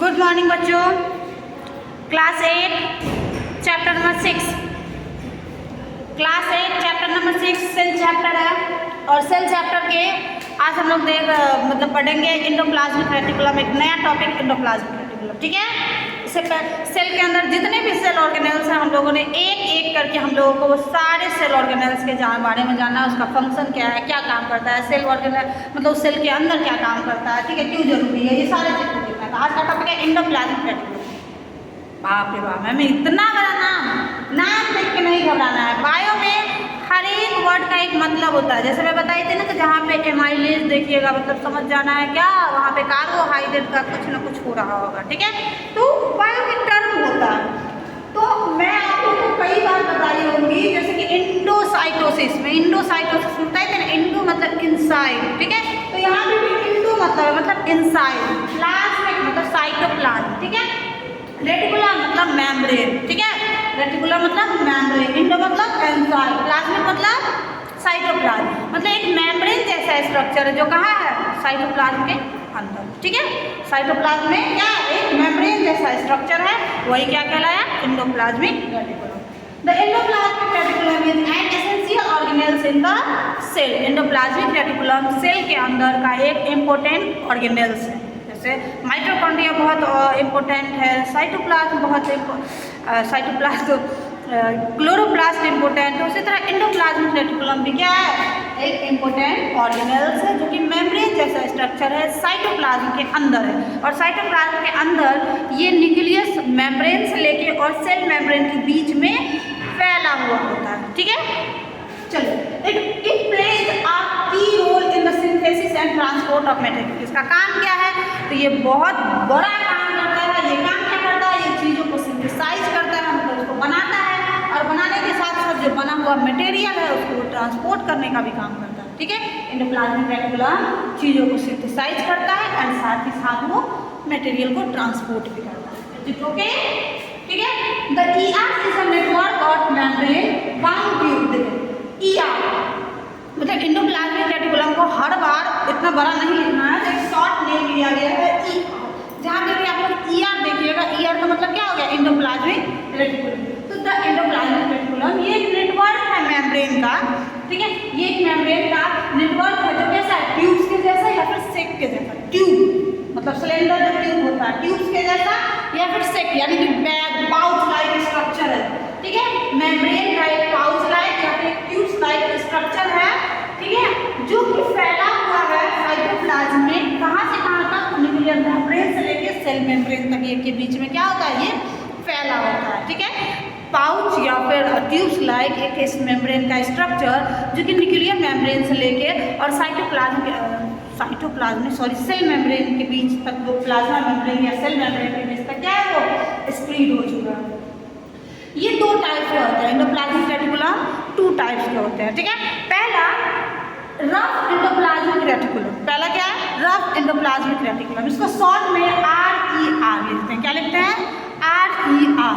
Good morning बच्चों। Class 8 chapter number 6 class 8 chapter number 6 cell chapter है। और cell chapter के आज हम लोग पढ़ेंगे एंडोप्लाज्मिक रेटिकुलम, एक नया टॉपिक एंडोप्लाज्मिक रेटिकुलम। ठीक है, इससे सेल के अंदर जितने भी सेल ऑर्गेनेल्स हैं हम लोगों ने एक एक करके हम लोगों को वो सारे सेल ऑर्गेनेल्स के बारे में जानना है, उसका फंक्शन क्या है, क्या काम करता है, सेल ऑर्गेनल उस सेल के अंदर क्या काम करता है, ठीक है, क्यों जरूरी है, ये सारे चीज़ को देखना है। आज का टॉपिक है एंडोप्लाज्मिक रेटिकुलम। बाप रे बाप, हमें इतना बड़ा नाम देख के नहीं घबराना है। बायो में हर एक वर्ड का एक मतलब होता है। जैसे मैं बताई थी ना कि जहाँ पे एमाइलेज देखिएगा समझ जाना है क्या, वहाँ पे कार्बोहाइड्रेट का कुछ ना कुछ हो रहा होगा। ठीक है, तो बायो में टर्म होता है। तो मैं आप लोगों को कई बार बताई होंगी, जैसे कि इंडोसाइटोसिस में बताए थे ना, इंडो मतलब इनसाइड। ठीक है, तो यहाँ पे भी इंडो मतलब इनसाइड, प्लाज्मिक मतलब साइटोप्लाज्म। ठीक है, रेटिकुलम मतलब मेम्ब्रेन। ठीक है, रेटिकुलम मतलब मेम्ब्रेन, इंडो मतलब एंजाइम, प्लाज्मिक मतलब साइटोप्लाज्म, मतलब एक मेम्ब्रेन जैसा स्ट्रक्चर है जो कहाँ है, साइटोप्लाज्म के अंदर। ठीक है, साइटोप्लाज्म में क्या एक मेम्ब्रेन जैसा स्ट्रक्चर है, वही क्या कहलाया, endoplasmic reticulum. The endoplasmic reticulum is an essential organelles in the cell. Endoplasmic reticulum cell के अंदर का एक इम्पोर्टेंट ऑर्गेनेल्स है। जैसे माइटोकॉन्ड्रिया बहुत इम्पोर्टेंट है, साइटोप्लाज्म क्लोरोप्लास्ट इम्पोर्टेंट है, उसी तरह एंडोप्लाज्मिक रेटिकुलम भी क्या है, एक इम्पोर्टेंट ऑर्गेनेल्स है जो कि मेम्ब्रेन जैसा स्ट्रक्चर है, साइटोप्लाज्म के अंदर है। और साइटोप्लाज्म के अंदर ये न्यूक्लियस मेम्ब्रेन से लेके और सेल मेम्ब्रेन के बीच में फैला हुआ होता है। ठीक है, चलो, it plays a key role in the synthesis and transport of material. इसका काम क्या है, तो ये बहुत बड़ा काम करता है। ये काम क्या करता है, ये चीज़ों को सिंथेसाइज करता है, मतलब उसको बनाता है, और बनाने के साथ साथ जो बना हुआ मटेरियल है उसको ट्रांसपोर्ट करने का भी काम करता है। ठीक है, एंडोप्लाज्मिक रेटिकुलम चीज़ों को सिंथेसाइज करता है एंड साथ ही साथ वो मटेरियल को ट्रांसपोर्ट भी करता है। ओके, ठीक है, the ER is a network of membrane bound tube. ER मतलब एंडोप्लाज्मिक रेटिकुलम को हर बार इतना बड़ा नहीं लिखना है, एक शॉर्ट नेम लिया गया है ER। जहाँ पे भी आप लोग ER देखिएगा, ER का मतलब क्या हो गया, एंडोप्लाज्मिक रेटिकुलम। तो द एंडोप्लाज्मिक रेटिकुलम ये एक नेटवर्क है मेम्ब्रेन का। ठीक है, ये एक मेम्ब्रेन का नेटवर्क है जो कैसा है, ट्यूब्स के जैसा या फिर सेक के जैसा। ट्यूब मतलब सिलेंडर जो ट्यूब होता है, ट्यूब्स के जैसा या फिर सेक यानी कि बैग पाउच लाइक स्ट्रक्चर है। ठीक है, मेम्ब्रेन का एक पाउच लाइक या फिर ट्यूब्स लाइक स्ट्रक्चर है। ठीक है, जो कि फैला हुआ है साइटोप्लाज्म में, कहाँ से कहाँ तक, न्यूक्लियर मेम्ब्रेन से लेके सेल मेम्ब्रेन तक, ये के बीच में क्या होता है, ये फैला होता है। ठीक है, पाउच या फिर ट्यूब्स लाइक एक इस मेम्ब्रेन का स्ट्रक्चर जो कि न्यूक्लियर मेम्ब्रेन से लेके और सेल मेम्ब्रेन के बीच तक, वो प्लाज्मा मेम्ब्रेन या सेल मेम्ब्रेन के बीच तक क्या है, वो स्प्रेड हो चुका है। ये दो टाइप्स के होते हैं, एंडोप्लाज्मिक रेटिकुलम 2 टाइप्स के होते हैं। ठीक है, पहला रफ एंडोप्लाज्मिक रेटिकुलम, पहला क्या है, रफ एंडोप्लाज्मिक रेटिकुलम। इसको शॉर्ट में RER लिखते हैं। क्या लिखते हैं, RER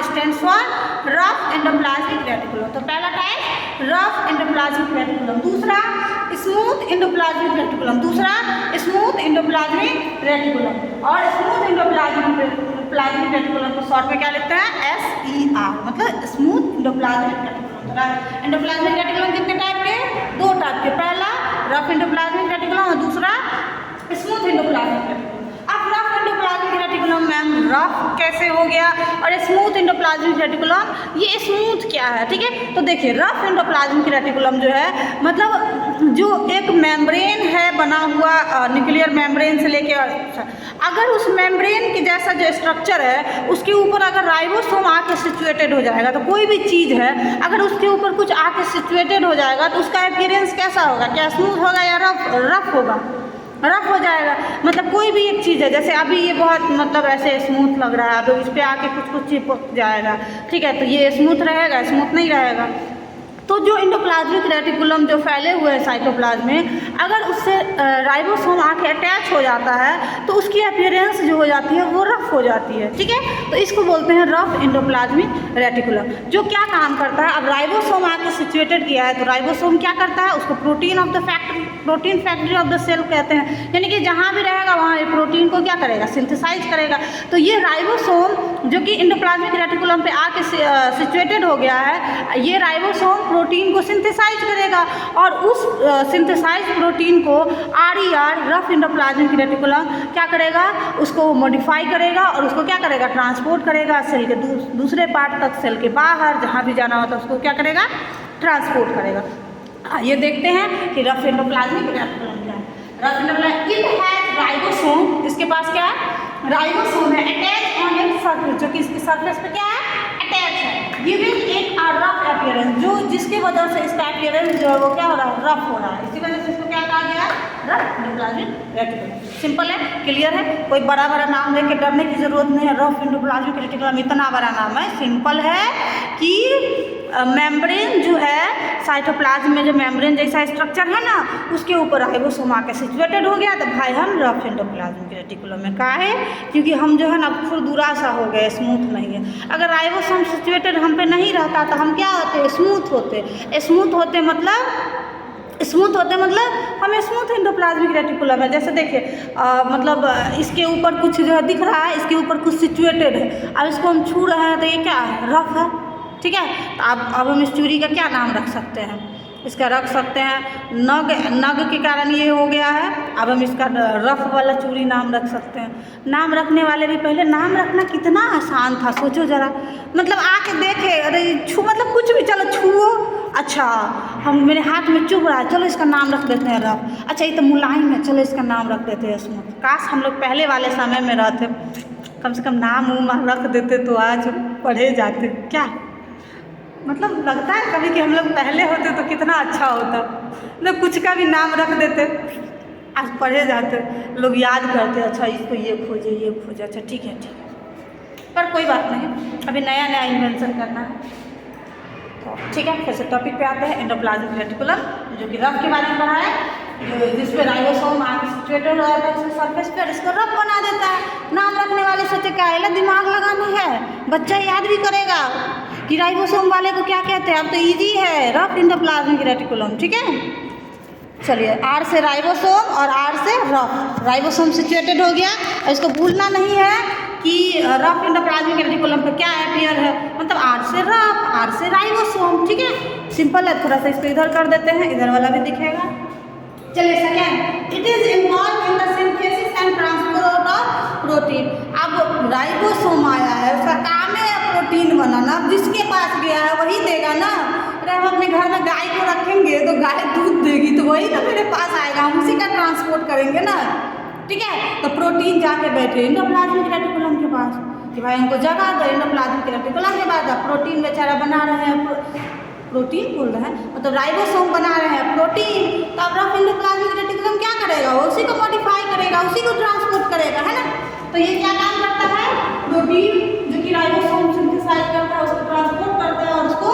stands for rough endoplasmic reticulum. तो पहला टाइप रफ एंडोप्लाज्मिक रेटिकुलम, दूसरा स्मूथ एंडोप्लाज्मिक रेटिकुलम, दूसरा स्मूथ एंडोप्लाज्मिक रेटिकुलम। और स्मूथ एंडोप्लाज्मिक रेटिकुलम को शॉर्ट में क्या लिखते हैं, SER मतलब smooth endoplasmic reticulum. Endoplasmic reticulum कितने टाइप के, 2 टाइप के, पहला रफ एंडोप्लाज्मिक रेटिकुलम और दूसरा स्मूथ एंडोप्लाज्मिक रेटिकुलम। अब rough endoplasmic reticulum ma'am rough कैसे हो गया, और स्मूथ एंडोप्लाज्मिक रेटिकुलम ये स्मूथ क्या है। ठीक है, तो देखिए रफ एंडोप्लाज्मिक रेटिकुलम जो है मतलब जो एक मेम्ब्रेन है बना हुआ न्यूक्लियर मेम्ब्रेन से लेके, अगर उस मेम्ब्रेन के जैसा जो स्ट्रक्चर है उसके ऊपर अगर राइबोसोम आके सिचुएटेड हो जाएगा, तो कोई भी चीज़ है अगर उसके ऊपर कुछ आके सिचुएटेड हो जाएगा तो उसका अपीयरेंस कैसा होगा, क्या स्मूथ होगा या रफ होगा, रफ हो जाएगा। मतलब कोई भी एक चीज़ है, जैसे अभी ये बहुत मतलब ऐसे स्मूथ लग रहा है, अब इस पर आके कुछ चिपक जाएगा। ठीक है, तो ये स्मूथ रहेगा, स्मूथ नहीं रहेगा। तो जो एंडोप्लाज्मिक रेटिकुलम जो फैले हुए हैं साइटोप्लाज्म में, अगर उससे राइबोसोम आके अटैच हो जाता है तो उसकी अपीयरेंस जो हो जाती है वो रफ हो जाती है। ठीक है, तो इसको बोलते हैं रफ एंडोप्लाज्मिक रेटिकुलम, जो क्या काम करता है। अब राइबोसोम आके सिचुएटेड किया है, तो राइबोसोम क्या करता है, उसको protein factory of the cell कहते हैं, यानी कि जहाँ भी रहेगा वहाँ ये प्रोटीन को क्या करेगा, सिंथेसाइज करेगा। तो ये राइबोसोम जो कि एंडोप्लाज्मिक रेटिकुलम पे आके सिचुएटेड हो गया है, ये राइबोसोम प्रोटीन को सिंथेसाइज करेगा और उस सिंथेसाइज प्रोटीन को RER रफ एंडोप्लाज्मिक रेटिकुलम क्या करेगा, उसको मॉडिफाई करेगा और उसको क्या करेगा, ट्रांसपोर्ट करेगा सेल के दूसरे पार्ट तक, सेल के बाहर जहाँ भी जाना होता है उसको क्या करेगा, ट्रांसपोर्ट करेगा। ये देखते हैं कि रफ एंडोप्लाज्मिक रेटिकुलम क्या है। Rough endoplasmic it has ribosome, इसके पास क्या है, राइबोसोम है, अटैच ऑन इट्स सरफेस, जो कि इसके सरफेस पे क्या है, अटैच है, giving it a rough appearance, जो जिसके वजह से इसका अपीयरेंस जो है वो क्या हो रहा है, रफ हो रहा है, इसी वजह से इसको क्या कहा गया, रफ एंडोप्लाज्मिक रेटिकुलम। सिंपल है, क्लियर है, कोई बड़ा बड़ा नाम देके डरने की जरूरत नहीं है। रफ एंडोप्लाज्मिक रेटिकुलम इतना बड़ा नाम है, सिंपल है कि मेम्ब्रेन जो है, साइटोप्लाज्म में जो मेम्ब्रेन जैसा स्ट्रक्चर है ना, उसके ऊपर राइबोसोम आके सिचुएटेड हो गया, तो भाई हम रफ एंडोप्लाज्मिक रेटिकुलम में कहा है, क्योंकि हम जो है ना खुरदुरा सा हो गए, स्मूथ नहीं है। अगर राइबोसोम सिचुएटेड हम पे नहीं रहता तो हम क्या होते, स्मूथ होते। स्मूथ होते मतलब हमें स्मूथ एंडोप्लाज्मिक रेटिकुलम है। जैसे देखिए मतलब इसके ऊपर कुछ जो है दिख रहा है, इसके ऊपर कुछ सिचुएटेड है, अब इसको हम छू रहे हैं तो ये क्या है, रफ है, ठीक है। तो अब हम इस चूड़ी का क्या नाम रख सकते हैं, इसका रख सकते हैं नग के कारण ये हो गया है, अब हम इसका रफ वाला चूड़ी नाम रख सकते हैं। नाम रखने वाले भी पहले नाम रखना कितना आसान था, सोचो ज़रा, मतलब आके देखे, अरे छू मतलब कुछ भी, चलो छुओ, अच्छा हम मेरे हाथ में चुभ रहा है, चलो इसका नाम रख देते हैं रफ, अच्छा ये तो मुलायम है, चलो इसका नाम रख देते हैं स्मूथ। काश हम लोग पहले वाले समय में रहते, कम से कम नाम रख देते तो आज पढ़े जाते, क्या मतलब लगता है कभी कि हम लोग पहले होते तो कितना अच्छा होता, मतलब कुछ का भी नाम रख देते, आज पढ़े जाते, लोग याद करते, अच्छा इसको ये खोजे, अच्छा ठीक है, पर कोई बात नहीं, अभी नया नया इन्वेंशन करना है। तो ठीक है, फिर से टॉपिक पे आते हैं, एंडोप्लाज्मिक रेटिकुलम, जो कि रफ के बारे में पढ़ा है, जिस पे राइबोसोम आके सिचुएटेड हो जाता है उसके सरफेस पे, इसको रफ बना देता है। नाम रखने वाले सोचे क्या है, दिमाग लगाना है, बच्चा याद भी करेगा कि राइबोसोम वाले को क्या कहते हैं, अब तो इजी है, रफ एंडोप्लाज्मिक रेटिकुलम, ठीक है। चलिए, R से राइबोसोम और R से रफ, राइबोसोम सिचुएटेड हो गया, और इसको भूलना नहीं है कि रफ एंडोप्लाज्मिक रेटिकुलम पे क्या अपीयर है, मतलब R से रफ, R से राइबोसोम, ठीक है, सिंपल है। थोड़ा सा इसको इधर कर देते हैं, इधर वाला भी दिखेगा। चलिए second, it is involve in the synthesis and transport of protein. अब राइबोसोम आया है, उसका काम है प्रोटीन बनाना, अब जिसके पास गया है वही देगा ना। अरे हम अपने घर में गाय को रखेंगे तो गाय दूध देगी, तो वही तो मेरे पास आएगा, हम उसी का ट्रांसपोर्ट करेंगे ना, ठीक है। तो प्रोटीन जाके बैठे एंडोप्लाज्मिक रेटिकुलम के पास कि भाई हमको जगह दो, एंडोप्लाज्मिक रेटिकुलम के बाद प्रोटीन बेचारा बना रहे हैं, प्रोटीन बोल रहे हैं मतलब राइबोसोम बना रहे हैं प्रोटीन, तो अब रफ एंडोप्लाज्मिक रेटिकुलम क्या करेगा, वो उसी को मॉडिफाई करेगा, उसी को ट्रांसपोर्ट करेगा, है ना। तो ये क्या काम करता है, प्रोटीन जो कि राइबोसोम सिंथेसाइज करता है उसको ट्रांसपोर्ट करता है और उसको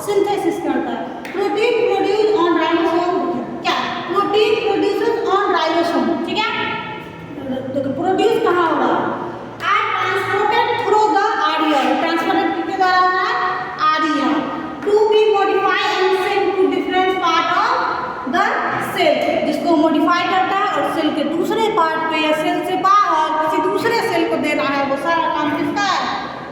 सिंथेसिस करता है। प्रोटीन प्रोड्यूस ऑन राइबोसोम, क्या प्रोटीन प्रोड्यूसेस ऑन राइबोसोम, ठीक है। तो प्रोड्यूस कहाँ होगा, are transported through the RER, transported किसके द्वारा होगा, RER, to be modify and send to different part of the cell, जिसको मॉडिफाई करता है और सेल के दूसरे पार्ट पे या सेल से बाहर किसी दूसरे सेल को देना है, वो सारा काम किसका है,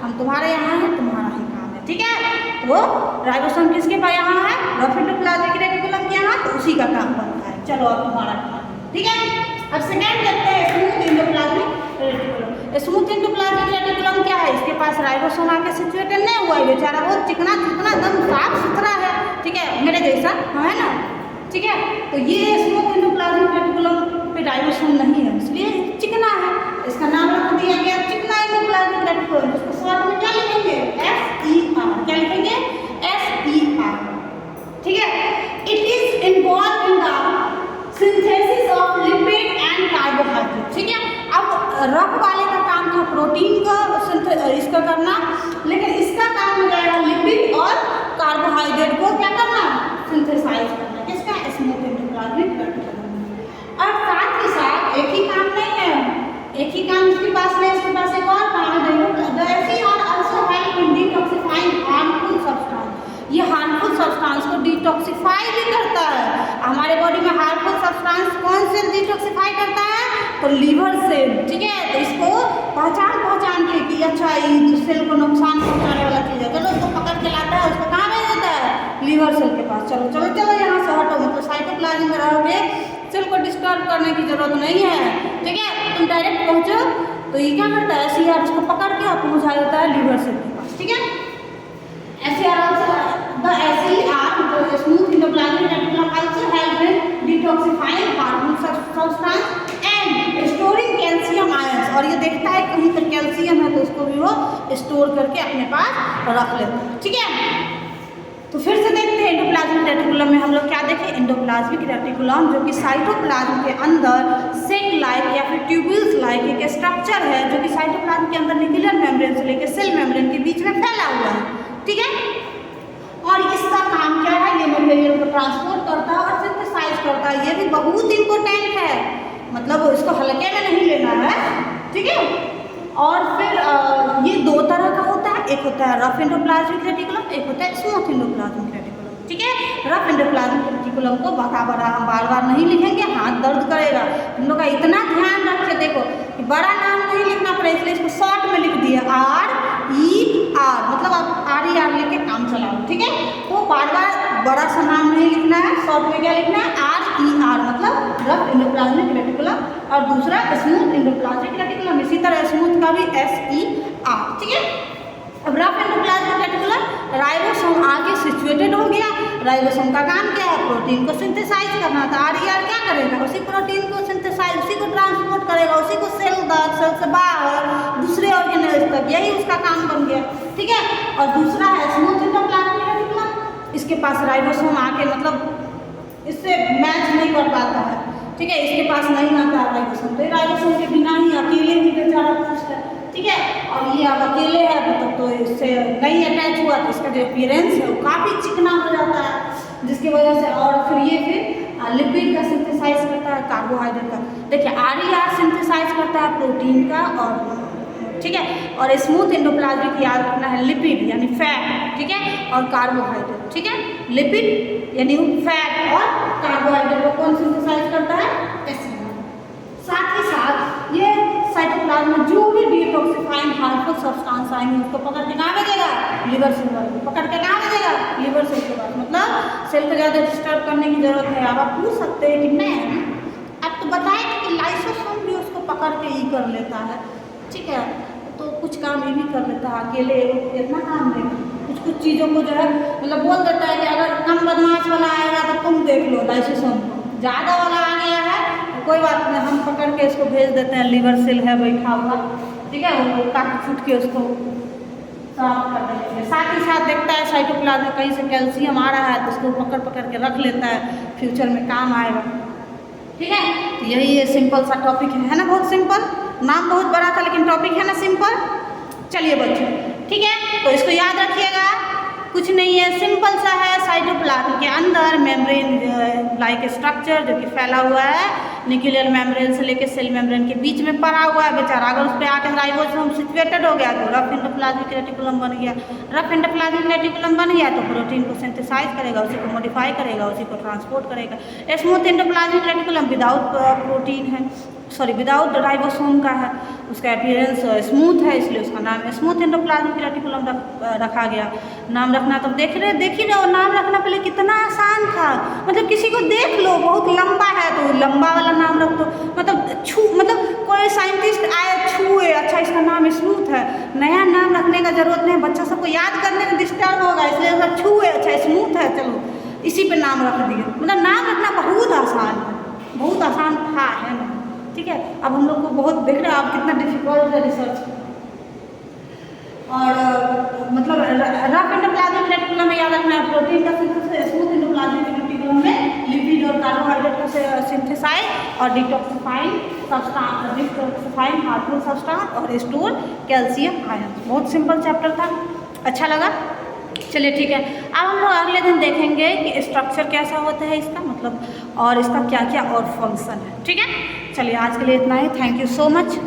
हम तुम्हारे यहाँ है, तुम्हारा ही काम है, ठीक है। वो राइबोसोम किसके पास यहाँ है, रफ एंडोप्लाज्मिक रेटिकुलम के यहाँ, तो उसी का काम बनता है। चलो अब तुम्हारा काम, ठीक है। अब सेकेंड देखते हैं smooth endoplasmic reticulum. Smooth endoplasmic reticulum क्या है, इसके पास राइबोसोम आके सिचुएटेड नहीं हुआ है, बेचारा बहुत चिकना एकदम साफ सुथरा है, ठीक है, मेरे जैसा है ना, ठीक है। तो ये स्मूथ एंडोप्लाज्मिक रेटिकुलम पे राइबोसोम नहीं है, इसलिए चिकना है, इसका नाम रख दिया गया चिकना एंडोप्लाज्मिक रेटिकुलम। इसको शॉर्ट में क्या लिखेंगे, SER, क्या लिखेंगे, SER, ठीक है। It is involve in the synthesis of lipid and carbohydrate, ठीक है। अब रफ वाले का काम था प्रोटीन का इसका करना, लेकिन इसका काम हो जाएगा लिपिड और कार्बोहाइड्रेट को क्या करना, सिंथेसाइज करना, किसका, स्मूथ एंडोप्लाज्मिक रेटिकुलम। और साथ ही साथ एक ही काम नहीं है, एक ही काम इसके पास नहीं, इसके पास एक और काम है, the SER also help in detoxifying detoxify करता है? तो लीवर सेल, ठीक है। तो इसको पहचान के कि अच्छा ये सेल को नुकसान पहुंचाने वाला चीज़ है, चलो उसको पकड़ के लाता है, उसको कहाँ भेज देता है? लीवर सेल के पास। चलो चलो चलो यहाँ से हटो, मतलब साइटोप्लाज्म में रहोगे, सेल को डिस्टर्ब करने की जरूरत नहीं है, ठीक है। तुम डायरेक्ट पहुँचो, तो ये क्या करता है? SCR उसको पकड़ के और पहुँचा देता है लीवर सेल के पास, ठीक है। SCR smooth endoplasmic reticulum also help in detoxifying harmful substance and storing calcium ions. और ये देखता है कहीं पर कैल्शियम है तो उसको भी वो स्टोर करके अपने पास रख लेता है, ठीक है। तो फिर से देखते हैं एंडोप्लाज्मिक रेटिकुलम में हम लोग क्या देखें। एंडोप्लाज्मिक रेटिकुलम जो कि साइटोप्लाज्म के अंदर सेक लाइक या फिर ट्यूब्यूल्स लाइक एक स्ट्रक्चर है जो कि साइटोप्लाज्म के अंदर न्यूक्लियर मेम्ब्रेन से लेकर सेल मेम्ब्रेन के बीच में फैला हुआ है, ठीक है। और इसका काम क्या है? ये मटेरियल को ट्रांसपोर्ट करता है और सिंथेसाइज करता है। ये भी बहुत इंपॉर्टेंट है, मतलब इसको हल्के में नहीं लेना है, ठीक है। और फिर ये दो तरह का होता है, एक होता है रफ एंडोप्लाज्मिक रेटिकुलम, एक होता है स्मूथ एंडोप्लाज्मिक रेटिकुलम, ठीक है। रफ एंडोप्लाज्मिक रेटिकुलम को बड़ा हम बार बार नहीं लिखेंगे, हाथ दर्द करेगा। तुम लोग का इतना ध्यान रखे, देखो कि बड़ा नाम नहीं लिखना पड़े, इसलिए इसको शॉर्ट में लिख दिया RER, मतलब आप RER लेके काम चलाओ, ठीक है। तो बार बार बड़ा सा नाम नहीं लिखना है, शॉर्ट में क्या लिखना है? RER, मतलब रफ एंडोप्लाज्मिक रेटिकुलम, और दूसरा स्मूथ एंडोप्लाज्मिक रेटिकुलम। इसी तरह स्मूथ का भी SER, ठीक है। अब रफ एंडोप्लाज्मिक रेटिकुलम, राइबोसोम आगे सिचुएटेड हो गया। राइबोसोम का काम क्या है? प्रोटीन को सिंथेसाइज करना था। RER क्या करेगा? उसी प्रोटीन को सिंथेसाइज, उसी को ट्रांसपोर्ट करेगा, उसी को सेल से बाहर दूसरे ऑर्गेनेल्स तक, यही उसका काम बन गया, ठीक है। और दूसरा है स्मूथ एंडोप्लाज्मिक रेटिकुलम, इसके पास राइबोसोम आके मतलब इससे मैच नहीं कर पाता है, ठीक है। इसके पास नहीं आता राइबोसोम, तो राइबोसोम के बिना ही अकेले ही बेचारा कुछ है, ठीक है। और ये अब अकेले है मतलब तो इससे नहीं अटैच हुआ तो इसका जो अपीयरेंस है वो काफ़ी चिकना हो जाता है, जिसकी वजह से। और फिर ये फिर लिपिड का सिंथेसाइज करता है, कार्बोहाइड्रेट का। देखिए RER सिंथेसाइज करता है प्रोटीन का, और ठीक है। और स्मूथ एंडोप्लाज्मिक याद रखना है लिपिड यानी फैट, ठीक है, और कार्बोहाइड्रेट, ठीक है। लिपिड यानी फैट और कार्बोहाइड्रेट को कौन सिंथेसाइज करता है? SCR। साथ ही साथ ये साइटोप्लाज्म में जो भी डिटॉक्सिफाइंग हार्मफुल सब्सटेंस आएंगे उसको पकड़ के कहाँ भेजेगा? लीवर सेल पर। पकड़ के कहाँ भेजेगा? लीवर सेल के पास। मतलब सेल को ज़्यादा डिस्टर्ब करने की जरूरत है। अब आप पूछ सकते हैं कि मैं आप तो बताएं कि लाइसोसोम भी उसको पकड़ के ही कर लेता है, ठीक है। तो कुछ काम ये भी कर लेता है, अकेले इतना काम नहीं, कुछ चीज़ों को जो है मतलब बोल देता है कि अगर कम बदमाश वाला आएगा तो तुम देख लो लाइसोसोम को, ज़्यादा वाला आ गया है तो कोई बात नहीं, हम पकड़ के इसको भेज देते हैं, लीवर सेल है बैठा हुआ, ठीक है, वो काट फूट के उसको साफ कर देंगे। साथ ही साथ देखता है साइटोप्लाज्म में कहीं से कैल्शियम आ रहा है तो उसको पकड़ के रख लेता है, फ्यूचर में काम आएगा, ठीक है। तो यही ये सिंपल सा टॉपिक है ना, बहुत सिंपल। नाम बहुत बड़ा था लेकिन टॉपिक है ना सिंपल। चलिए बच्चों, ठीक है, तो इसको याद रखिएगा, कुछ नहीं है, सिंपल सा है। साइटोप्लाज्म के अंदर मेम्ब्रेन लाइक स्ट्रक्चर जो कि फैला हुआ है, न्यूक्लियर मेम्ब्रेन से लेकर सेल मेम्ब्रेन के बीच में पड़ा हुआ है बेचारा। अगर उस पर आकर राइबोसोम सिचुएटेड हो गया तो रफ एंडोप्लाज्मिक रेटिकुलम बन गया। रफ एंडोप्लाज्मिक रेटिकुलम बन गया तो प्रोटीन को सिंथेसाइज करेगा, उसी को मॉडिफाई करेगा, उसी को ट्रांसपोर्ट करेगा। Smooth endoplasmic reticulum without protein है, सॉरी विदाउट राइबोसोम का है, उसका अपीयरेंस स्मूथ है, इसलिए उसका नाम स्मूथ एंडोप्लाज्मिक रेटिकुलम रखा गया। नाम रखना तो देख ही रहे हो, नाम रखना पहले कितना आसान था। मतलब किसी को देख लो बहुत लंबा है तो लंबा वाला नाम रख दो, मतलब कोई साइंटिस्ट आए छुए, अच्छा इसका नाम स्मूथ है, नया नाम रखने का जरूरत नहीं, बच्चा सबको याद करने में डिस्टर्ब होगा, इसलिए सब छुए, अच्छा स्मूथ है, चलो इसी पे नाम रख दिए। मतलब नाम रखना बहुत आसान है, बहुत आसान था, है ना, ठीक है। अब हम लोग को बहुत देख रहे हैं आप कितना डिफिकल्ट है रिसर्च। और मतलब रफ एंडोप्लाज्मिक रेटिकुलम में याद रखना है प्रोटीन का सिंथेसिस, स्मूथ एंडोप्लाज्मिक रेटिकुलम में लिपिड और कार्बोहाइड्रेट का सिंथेसाइज और डिटॉक्सिफाइंग हार्मफुल सब्सटेंस और स्टोर कैल्शियम आयन। बहुत सिंपल चैप्टर था, अच्छा लगा। चलिए ठीक है, अब हम लोग अगले दिन देखेंगे कि स्ट्रक्चर कैसा होता है इसका, मतलब और इसका क्या क्या और फंक्शन है, ठीक है। चलिए आज के लिए इतना ही, थैंक यू सो मच।